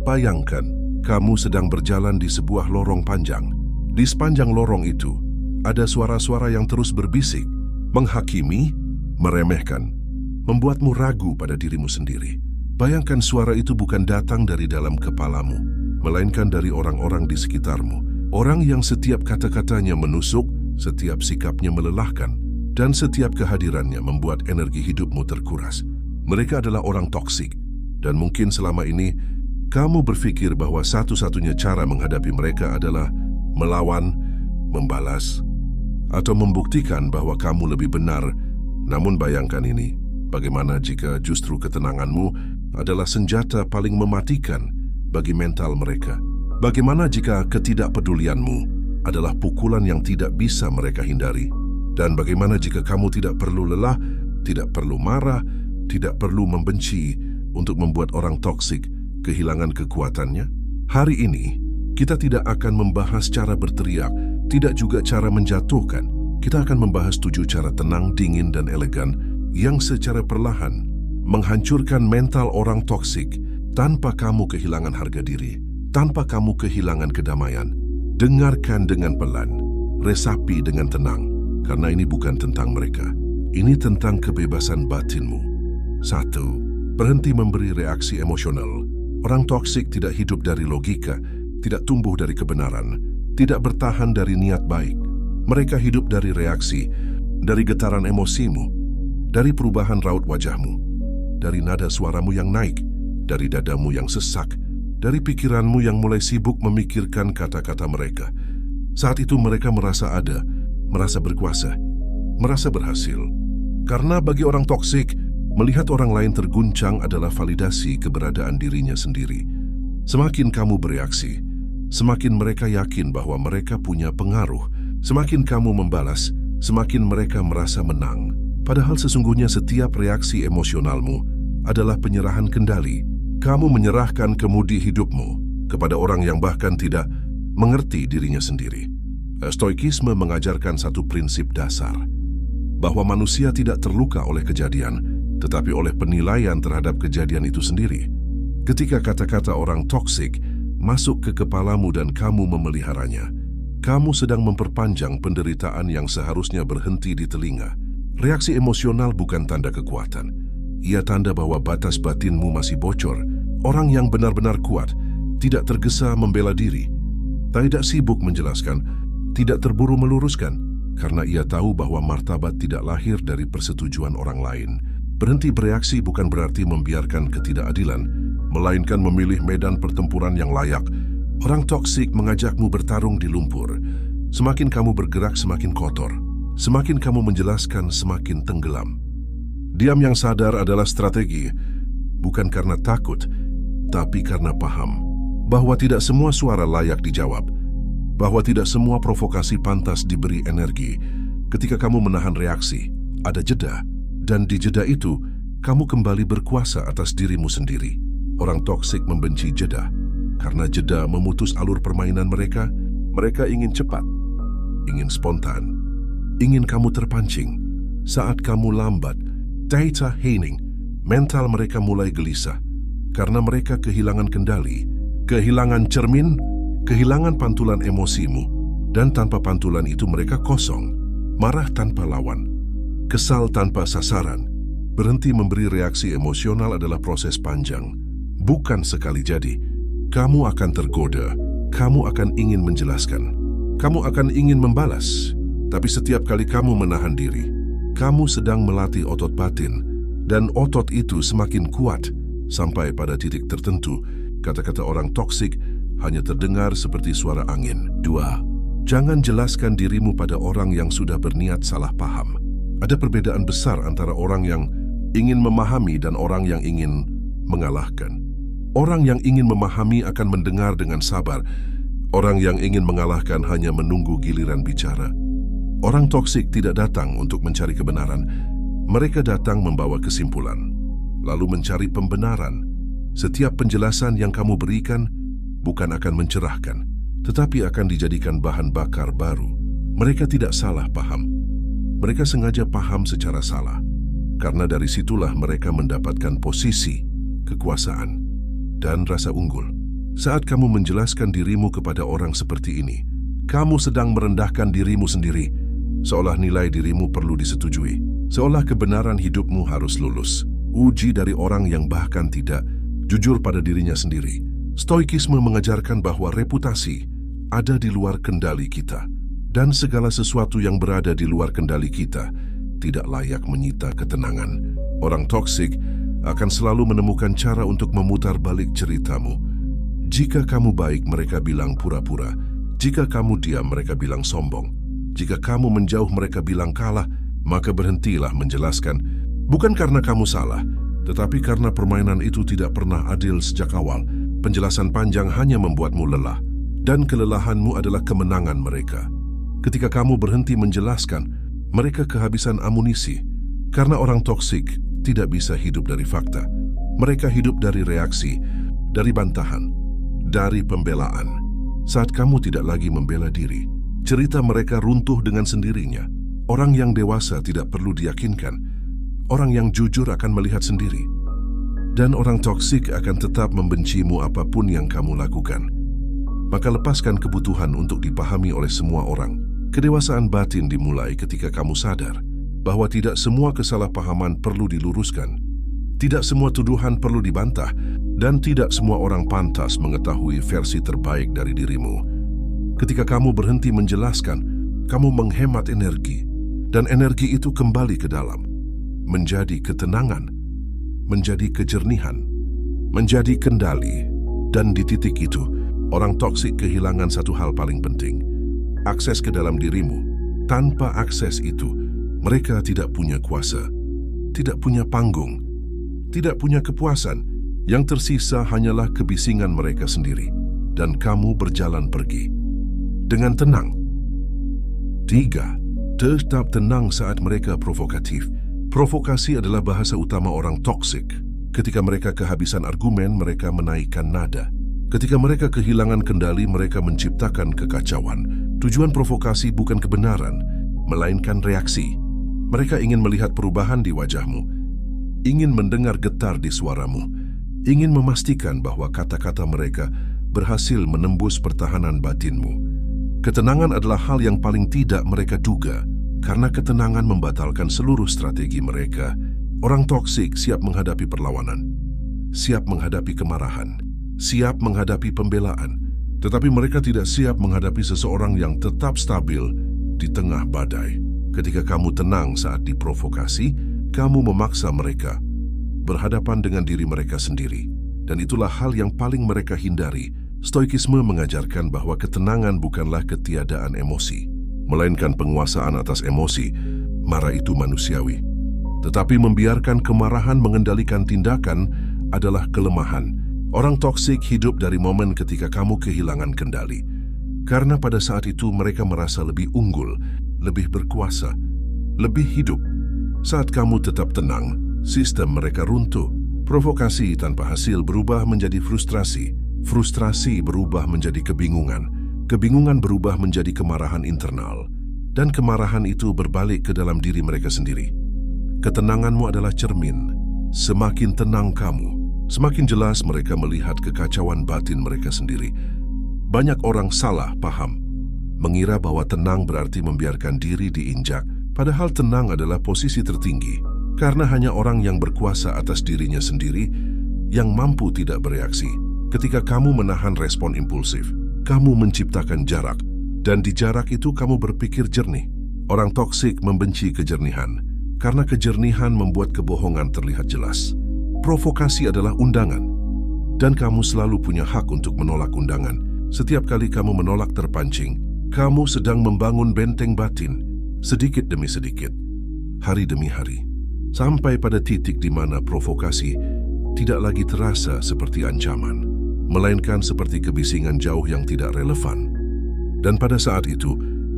Bayangkan, kamu sedang berjalan di sebuah lorong panjang. Di sepanjang lorong itu, ada suara-suara yang terus berbisik, menghakimi, meremehkan, membuatmu ragu pada dirimu sendiri. Bayangkan suara itu bukan datang dari dalam kepalamu, melainkan dari orang-orang di sekitarmu. Orang yang setiap kata-katanya menusuk, setiap sikapnya melelahkan, dan setiap kehadirannya membuat energi hidupmu terkuras. Mereka adalah orang toksik, dan mungkin selama ini kamu berpikir bahwa satu-satunya cara menghadapi mereka adalah melawan, membalas, atau membuktikan bahwa kamu lebih benar. Namun bayangkan ini, bagaimana jika justru ketenanganmu adalah senjata paling mematikan bagi mental mereka? Bagaimana jika ketidakpedulianmu adalah pukulan yang tidak bisa mereka hindari? Dan bagaimana jika kamu tidak perlu lelah, tidak perlu marah, tidak perlu membenci untuk membuat orang toksik kehilangan kekuatannya? Hari ini, kita tidak akan membahas cara berteriak, tidak juga cara menjatuhkan. Kita akan membahas 7 cara tenang, dingin, dan elegan yang secara perlahan menghancurkan mental orang toksik tanpa kamu kehilangan harga diri, tanpa kamu kehilangan kedamaian. Dengarkan dengan pelan, resapi dengan tenang, karena ini bukan tentang mereka. Ini tentang kebebasan batinmu. 1. Berhenti memberi reaksi emosional. Orang toksik tidak hidup dari logika, tidak tumbuh dari kebenaran, tidak bertahan dari niat baik. Mereka hidup dari reaksi, dari getaran emosimu, dari perubahan raut wajahmu, dari nada suaramu yang naik, dari dadamu yang sesak, dari pikiranmu yang mulai sibuk memikirkan kata-kata mereka. Saat itu mereka merasa ada, merasa berkuasa, merasa berhasil. Karena bagi orang toksik, melihat orang lain terguncang adalah validasi keberadaan dirinya sendiri. Semakin kamu bereaksi, semakin mereka yakin bahwa mereka punya pengaruh. Semakin kamu membalas, semakin mereka merasa menang. Padahal sesungguhnya setiap reaksi emosionalmu adalah penyerahan kendali. Kamu menyerahkan kemudi hidupmu kepada orang yang bahkan tidak mengerti dirinya sendiri. Stoikisme mengajarkan satu prinsip dasar, bahwa manusia tidak terluka oleh kejadian, tetapi oleh penilaian terhadap kejadian itu sendiri. Ketika kata-kata orang toksik masuk ke kepalamu dan kamu memeliharanya, kamu sedang memperpanjang penderitaan yang seharusnya berhenti di telinga. Reaksi emosional bukan tanda kekuatan. Ia tanda bahwa batas batinmu masih bocor. Orang yang benar-benar kuat tidak tergesa membela diri, tidak sibuk menjelaskan, tidak terburu meluruskan, karena ia tahu bahwa martabat tidak lahir dari persetujuan orang lain. Berhenti bereaksi bukan berarti membiarkan ketidakadilan, melainkan memilih medan pertempuran yang layak. Orang toksik mengajakmu bertarung di lumpur. Semakin kamu bergerak, semakin kotor. Semakin kamu menjelaskan, semakin tenggelam. Diam yang sadar adalah strategi, bukan karena takut, tapi karena paham bahwa tidak semua suara layak dijawab, bahwa tidak semua provokasi pantas diberi energi. Ketika kamu menahan reaksi, ada jeda, dan di jeda itu, kamu kembali berkuasa atas dirimu sendiri. Orang toksik membenci jeda, karena jeda memutus alur permainan mereka. Mereka ingin cepat, ingin spontan, ingin kamu terpancing. Saat kamu lambat, data hening, mental mereka mulai gelisah, karena mereka kehilangan kendali, kehilangan cermin, kehilangan pantulan emosimu, dan tanpa pantulan itu mereka kosong, marah tanpa lawan, kesal tanpa sasaran. Berhenti memberi reaksi emosional adalah proses panjang, bukan sekali jadi. Kamu akan tergoda, kamu akan ingin menjelaskan, kamu akan ingin membalas, tapi setiap kali kamu menahan diri, kamu sedang melatih otot batin, dan otot itu semakin kuat sampai pada titik tertentu. Kata-kata orang toksik hanya terdengar seperti suara angin. 2. Jangan jelaskan dirimu pada orang yang sudah berniat salah paham. Ada perbedaan besar antara orang yang ingin memahami dan orang yang ingin mengalahkan. Orang yang ingin memahami akan mendengar dengan sabar. Orang yang ingin mengalahkan hanya menunggu giliran bicara. Orang toksik tidak datang untuk mencari kebenaran. Mereka datang membawa kesimpulan, lalu mencari pembenaran. Setiap penjelasan yang kamu berikan bukan akan mencerahkan, tetapi akan dijadikan bahan bakar baru. Mereka tidak salah paham. Mereka sengaja paham secara salah, karena dari situlah mereka mendapatkan posisi, kekuasaan, dan rasa unggul. Saat kamu menjelaskan dirimu kepada orang seperti ini, kamu sedang merendahkan dirimu sendiri, seolah nilai dirimu perlu disetujui, seolah kebenaran hidupmu harus lulus uji dari orang yang bahkan tidak jujur pada dirinya sendiri. Stoikisme mengajarkan bahwa reputasi ada di luar kendali kita, dan segala sesuatu yang berada di luar kendali kita tidak layak menyita ketenangan. Orang toksik akan selalu menemukan cara untuk memutar balik ceritamu. Jika kamu baik, mereka bilang pura-pura. Jika kamu diam, mereka bilang sombong. Jika kamu menjauh, mereka bilang kalah. Maka berhentilah menjelaskan, bukan karena kamu salah, tetapi karena permainan itu tidak pernah adil sejak awal. Penjelasan panjang hanya membuatmu lelah, dan kelelahanmu adalah kemenangan mereka. Ketika kamu berhenti menjelaskan, mereka kehabisan amunisi. Karena orang toksik tidak bisa hidup dari fakta. Mereka hidup dari reaksi, dari bantahan, dari pembelaan. Saat kamu tidak lagi membela diri, cerita mereka runtuh dengan sendirinya. Orang yang dewasa tidak perlu diyakinkan. Orang yang jujur akan melihat sendiri. Dan orang toksik akan tetap membencimu apapun yang kamu lakukan. Maka lepaskan kebutuhan untuk dipahami oleh semua orang. Kedewasaan batin dimulai ketika kamu sadar bahwa tidak semua kesalahpahaman perlu diluruskan. Tidak semua tuduhan perlu dibantah, dan tidak semua orang pantas mengetahui versi terbaik dari dirimu. Ketika kamu berhenti menjelaskan, kamu menghemat energi, dan energi itu kembali ke dalam, menjadi ketenangan, menjadi kejernihan, menjadi kendali. Dan di titik itu, orang toksik kehilangan satu hal paling penting, akses ke dalam dirimu. Tanpa akses itu, mereka tidak punya kuasa, tidak punya panggung, tidak punya kepuasan. Yang tersisa hanyalah kebisingan mereka sendiri, dan kamu berjalan pergi dengan tenang. 3. Tetap tenang saat mereka provokatif. Provokasi adalah bahasa utama orang toksik. Ketika mereka kehabisan argumen, mereka menaikkan nada. Ketika mereka kehilangan kendali, mereka menciptakan kekacauan. Tujuan provokasi bukan kebenaran, melainkan reaksi. Mereka ingin melihat perubahan di wajahmu, ingin mendengar getar di suaramu, ingin memastikan bahwa kata-kata mereka berhasil menembus pertahanan batinmu. Ketenangan adalah hal yang paling tidak mereka duga, karena ketenangan membatalkan seluruh strategi mereka. Orang toksik siap menghadapi perlawanan, siap menghadapi kemarahan, siap menghadapi pembelaan, tetapi mereka tidak siap menghadapi seseorang yang tetap stabil di tengah badai. Ketika kamu tenang saat diprovokasi, kamu memaksa mereka berhadapan dengan diri mereka sendiri. Dan itulah hal yang paling mereka hindari. Stoikisme mengajarkan bahwa ketenangan bukanlah ketiadaan emosi, melainkan penguasaan atas emosi. Marah itu manusiawi. Tetapi membiarkan kemarahan mengendalikan tindakan adalah kelemahan. Orang toksik hidup dari momen ketika kamu kehilangan kendali. Karena pada saat itu mereka merasa lebih unggul, lebih berkuasa, lebih hidup. Saat kamu tetap tenang, sistem mereka runtuh. Provokasi tanpa hasil berubah menjadi frustrasi. Frustrasi berubah menjadi kebingungan. Kebingungan berubah menjadi kemarahan internal. Dan kemarahan itu berbalik ke dalam diri mereka sendiri. Ketenanganmu adalah cermin. Semakin tenang kamu, semakin jelas mereka melihat kekacauan batin mereka sendiri. Banyak orang salah paham, mengira bahwa tenang berarti membiarkan diri diinjak. Padahal tenang adalah posisi tertinggi, karena hanya orang yang berkuasa atas dirinya sendiri yang mampu tidak bereaksi. Ketika kamu menahan respon impulsif, kamu menciptakan jarak, dan di jarak itu kamu berpikir jernih. Orang toksik membenci kejernihan, karena kejernihan membuat kebohongan terlihat jelas. Provokasi adalah undangan, dan kamu selalu punya hak untuk menolak undangan. Setiap kali kamu menolak terpancing, kamu sedang membangun benteng batin, sedikit demi sedikit, hari demi hari, sampai pada titik di mana provokasi tidak lagi terasa seperti ancaman, melainkan seperti kebisingan jauh yang tidak relevan. Dan pada saat itu,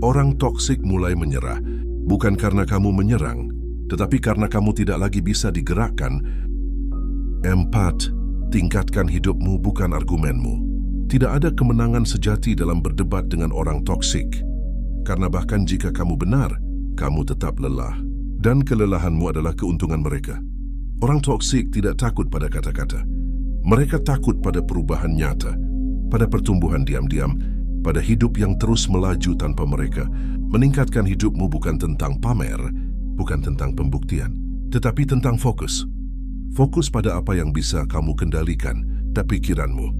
orang toksik mulai menyerah, bukan karena kamu menyerang, tetapi karena kamu tidak lagi bisa digerakkan. 4. Tingkatkan hidupmu, bukan argumenmu. Tidak ada kemenangan sejati dalam berdebat dengan orang toksik, karena bahkan jika kamu benar, kamu tetap lelah, dan kelelahanmu adalah keuntungan mereka. Orang toksik tidak takut pada kata-kata. Mereka takut pada perubahan nyata. pada pertumbuhan diam-diam, pada hidup yang terus melaju tanpa mereka. Meningkatkan hidupmu bukan tentang pamer, bukan tentang pembuktian, tetapi tentang fokus. Fokus pada apa yang bisa kamu kendalikan, pikiranmu,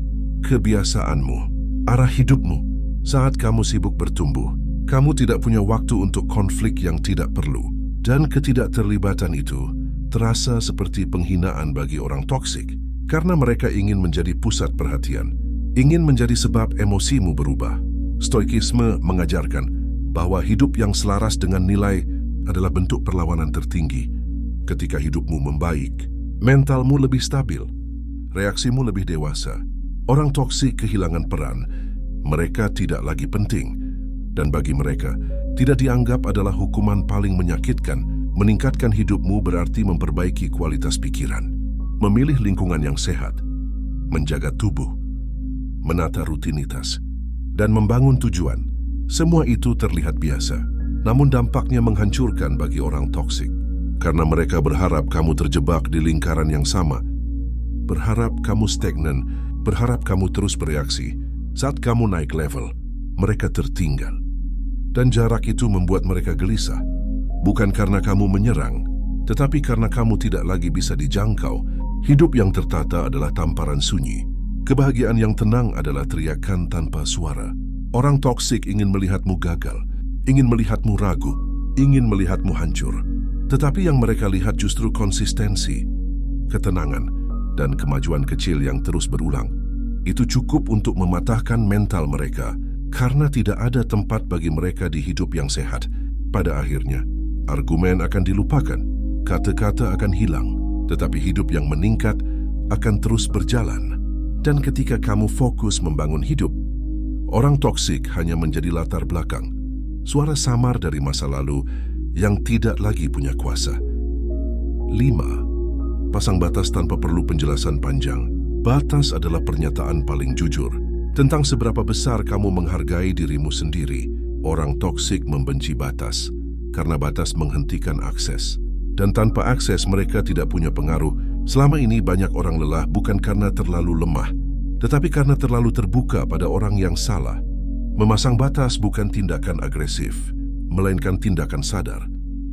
kebiasaanmu, arah hidupmu. Saat kamu sibuk bertumbuh, kamu tidak punya waktu untuk konflik yang tidak perlu. Dan ketidakterlibatan itu terasa seperti penghinaan bagi orang toksik, karena mereka ingin menjadi pusat perhatian, ingin menjadi sebab emosimu berubah. Stoikisme mengajarkan bahwa hidup yang selaras dengan nilai adalah bentuk perlawanan tertinggi. Ketika hidupmu membaik, mentalmu lebih stabil, reaksimu lebih dewasa. Orang toksik kehilangan peran, mereka tidak lagi penting. Dan bagi mereka, tidak dianggap adalah hukuman paling menyakitkan. Meningkatkan hidupmu berarti memperbaiki kualitas pikiran, memilih lingkungan yang sehat, menjaga tubuh, menata rutinitas, dan membangun tujuan. Semua itu terlihat biasa, namun dampaknya menghancurkan bagi orang toksik. Karena mereka berharap kamu terjebak di lingkaran yang sama, berharap kamu stagnan, berharap kamu terus bereaksi. Saat kamu naik level, mereka tertinggal. Dan jarak itu membuat mereka gelisah. Bukan karena kamu menyerang, tetapi karena kamu tidak lagi bisa dijangkau. Hidup yang tertata adalah tamparan sunyi. Kebahagiaan yang tenang adalah teriakan tanpa suara. Orang toksik ingin melihatmu gagal, ingin melihatmu ragu, ingin melihatmu hancur. Tetapi yang mereka lihat justru konsistensi, ketenangan, dan kemajuan kecil yang terus berulang. Itu cukup untuk mematahkan mental mereka, karena tidak ada tempat bagi mereka di hidup yang sehat. Pada akhirnya, argumen akan dilupakan, kata-kata akan hilang, tetapi hidup yang meningkat akan terus berjalan. Dan ketika kamu fokus membangun hidup, orang toksik hanya menjadi latar belakang, suara samar dari masa lalu yang tidak lagi punya kuasa. 5. Pasang batas tanpa perlu penjelasan panjang. Batas adalah pernyataan paling jujur tentang seberapa besar kamu menghargai dirimu sendiri. Orang toksik membenci batas karena batas menghentikan akses. Dan tanpa akses mereka tidak punya pengaruh. Selama ini banyak orang lelah bukan karena terlalu lemah, tetapi karena terlalu terbuka pada orang yang salah. Memasang batas bukan tindakan agresif, melainkan tindakan sadar.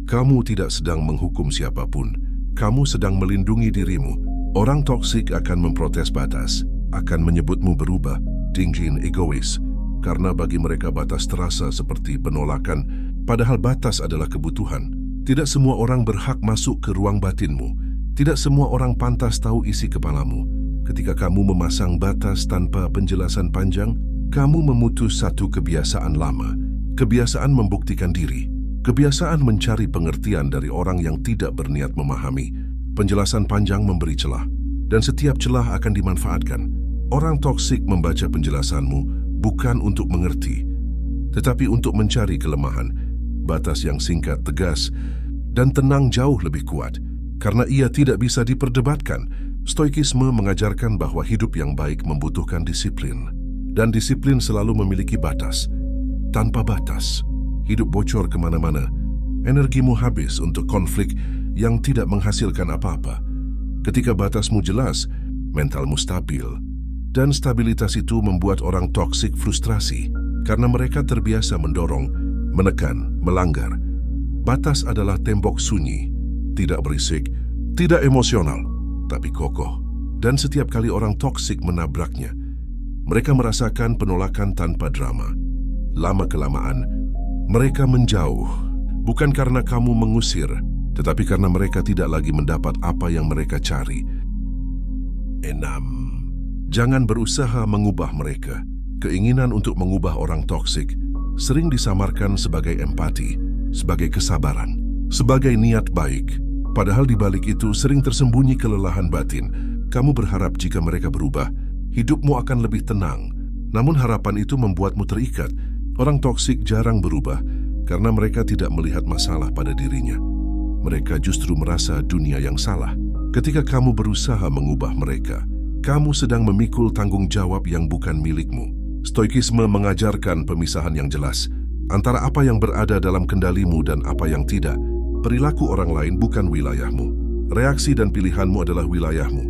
Kamu tidak sedang menghukum siapapun, kamu sedang melindungi dirimu. Orang toksik akan memprotes batas, akan menyebutmu berubah, dingin, egois, karena bagi mereka batas terasa seperti penolakan, padahal batas adalah kebutuhan. Tidak semua orang berhak masuk ke ruang batinmu. Tidak semua orang pantas tahu isi kepalamu. Ketika kamu memasang batas tanpa penjelasan panjang, kamu memutus satu kebiasaan lama. Kebiasaan membuktikan diri. Kebiasaan mencari pengertian dari orang yang tidak berniat memahami. Penjelasan panjang memberi celah, dan setiap celah akan dimanfaatkan. Orang toksik membaca penjelasanmu bukan untuk mengerti, tetapi untuk mencari kelemahan. Batas yang singkat, tegas, dan tenang jauh lebih kuat, karena ia tidak bisa diperdebatkan. Stoikisme mengajarkan bahwa hidup yang baik membutuhkan disiplin, dan disiplin selalu memiliki batas. Tanpa batas, hidup bocor kemana-mana. Energimu habis untuk konflik yang tidak menghasilkan apa-apa. Ketika batasmu jelas, mentalmu stabil. Dan stabilitas itu membuat orang toksik frustrasi, karena mereka terbiasa mendorong, menekan, melanggar. Batas adalah tembok sunyi, tidak berisik, tidak emosional, tapi kokoh. Dan setiap kali orang toksik menabraknya, mereka merasakan penolakan tanpa drama. Lama-kelamaan, mereka menjauh, bukan karena kamu mengusir, tetapi karena mereka tidak lagi mendapat apa yang mereka cari. 6. Jangan berusaha mengubah mereka. Keinginan untuk mengubah orang toksik sering disamarkan sebagai empati, sebagai kesabaran, sebagai niat baik. Padahal di balik itu sering tersembunyi kelelahan batin. Kamu berharap jika mereka berubah, hidupmu akan lebih tenang. Namun harapan itu membuatmu terikat. Orang toksik jarang berubah karena mereka tidak melihat masalah pada dirinya. Mereka justru merasa dunia yang salah. Ketika kamu berusaha mengubah mereka, kamu sedang memikul tanggung jawab yang bukan milikmu. Stoikisme mengajarkan pemisahan yang jelas antara apa yang berada dalam kendalimu dan apa yang tidak. Perilaku orang lain bukan wilayahmu. Reaksi dan pilihanmu adalah wilayahmu.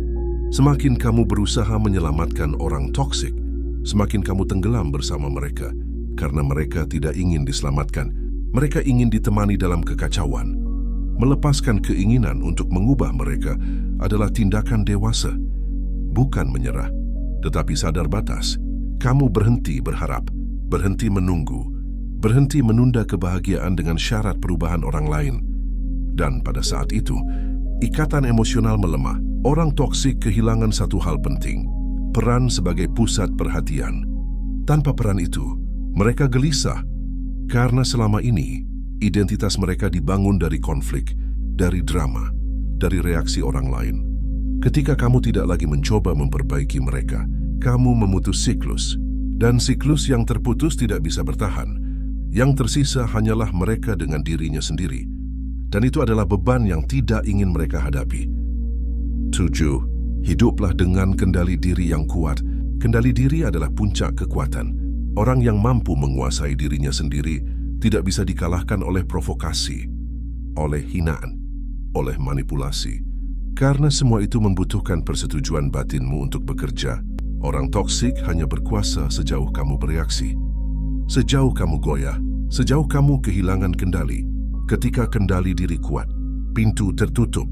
Semakin kamu berusaha menyelamatkan orang toksik, semakin kamu tenggelam bersama mereka, karena mereka tidak ingin diselamatkan. Mereka ingin ditemani dalam kekacauan. Melepaskan keinginan untuk mengubah mereka adalah tindakan dewasa, bukan menyerah, tetapi sadar batas. Kamu berhenti berharap, berhenti menunggu, berhenti menunda kebahagiaan dengan syarat perubahan orang lain. Dan pada saat itu, ikatan emosional melemah. Orang toksik kehilangan satu hal penting, peran sebagai pusat perhatian. Tanpa peran itu, mereka gelisah, karena selama ini, identitas mereka dibangun dari konflik, dari drama, dari reaksi orang lain. Ketika kamu tidak lagi mencoba memperbaiki mereka, kamu memutus siklus, dan siklus yang terputus tidak bisa bertahan. Yang tersisa hanyalah mereka dengan dirinya sendiri, dan itu adalah beban yang tidak ingin mereka hadapi. 7. Hiduplah dengan kendali diri yang kuat. Kendali diri adalah puncak kekuatan. Orang yang mampu menguasai dirinya sendiri tidak bisa dikalahkan oleh provokasi, oleh hinaan, oleh manipulasi. Karena semua itu membutuhkan persetujuan batinmu untuk bekerja. Orang toksik hanya berkuasa sejauh kamu bereaksi. Sejauh kamu goyah, sejauh kamu kehilangan kendali. Ketika kendali diri kuat, pintu tertutup.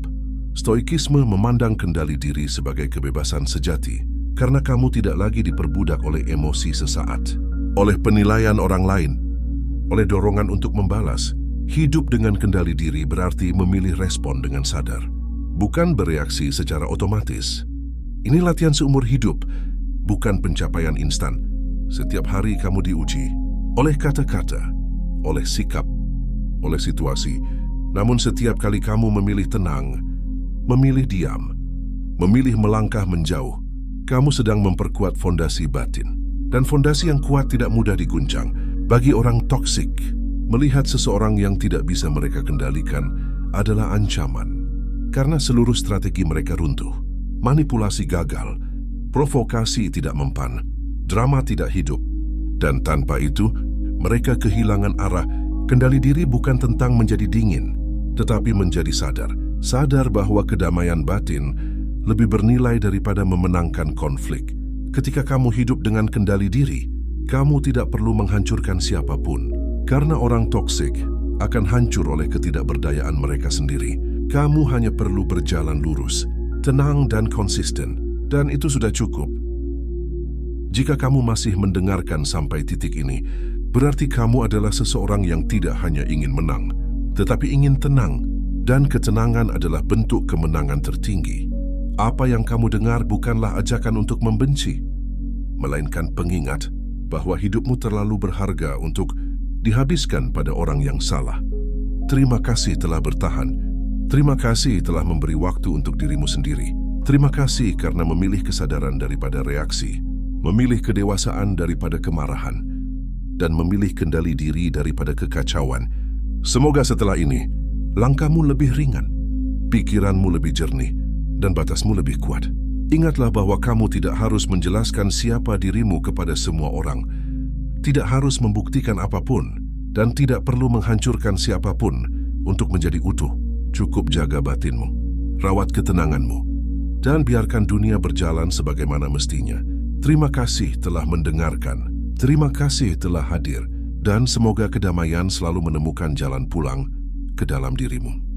Stoikisme memandang kendali diri sebagai kebebasan sejati, karena kamu tidak lagi diperbudak oleh emosi sesaat, oleh penilaian orang lain, oleh dorongan untuk membalas. Hidup dengan kendali diri berarti memilih respon dengan sadar, bukan bereaksi secara otomatis. Ini latihan seumur hidup, bukan pencapaian instan. Setiap hari kamu diuji oleh kata-kata, oleh sikap, oleh situasi. Namun setiap kali kamu memilih tenang, memilih diam, memilih melangkah menjauh, kamu sedang memperkuat fondasi batin. Dan fondasi yang kuat tidak mudah diguncang. Bagi orang toksik, melihat seseorang yang tidak bisa mereka kendalikan adalah ancaman. Karena seluruh strategi mereka runtuh. Manipulasi gagal, provokasi tidak mempan, drama tidak hidup. Dan tanpa itu, mereka kehilangan arah. Kendali diri bukan tentang menjadi dingin, tetapi menjadi sadar. Sadar bahwa kedamaian batin lebih bernilai daripada memenangkan konflik. Ketika kamu hidup dengan kendali diri, kamu tidak perlu menghancurkan siapapun. Karena orang toksik akan hancur oleh ketidakberdayaan mereka sendiri. Kamu hanya perlu berjalan lurus, tenang dan konsisten, dan itu sudah cukup. Jika kamu masih mendengarkan sampai titik ini, berarti kamu adalah seseorang yang tidak hanya ingin menang, tetapi ingin tenang. Dan ketenangan adalah bentuk kemenangan tertinggi. Apa yang kamu dengar bukanlah ajakan untuk membenci, melainkan pengingat bahwa hidupmu terlalu berharga untuk dihabiskan pada orang yang salah. Terima kasih telah bertahan. Terima kasih telah memberi waktu untuk dirimu sendiri. Terima kasih karena memilih kesadaran daripada reaksi, memilih kedewasaan daripada kemarahan, dan memilih kendali diri daripada kekacauan. Semoga setelah ini, langkahmu lebih ringan, pikiranmu lebih jernih, dan batasmu lebih kuat. Ingatlah bahwa kamu tidak harus menjelaskan siapa dirimu kepada semua orang, tidak harus membuktikan apapun, dan tidak perlu menghancurkan siapapun untuk menjadi utuh. Cukup jaga batinmu, rawat ketenanganmu, dan biarkan dunia berjalan sebagaimana mestinya. Terima kasih telah mendengarkan, terima kasih telah hadir, dan semoga kedamaian selalu menemukan jalan pulang ke dalam dirimu.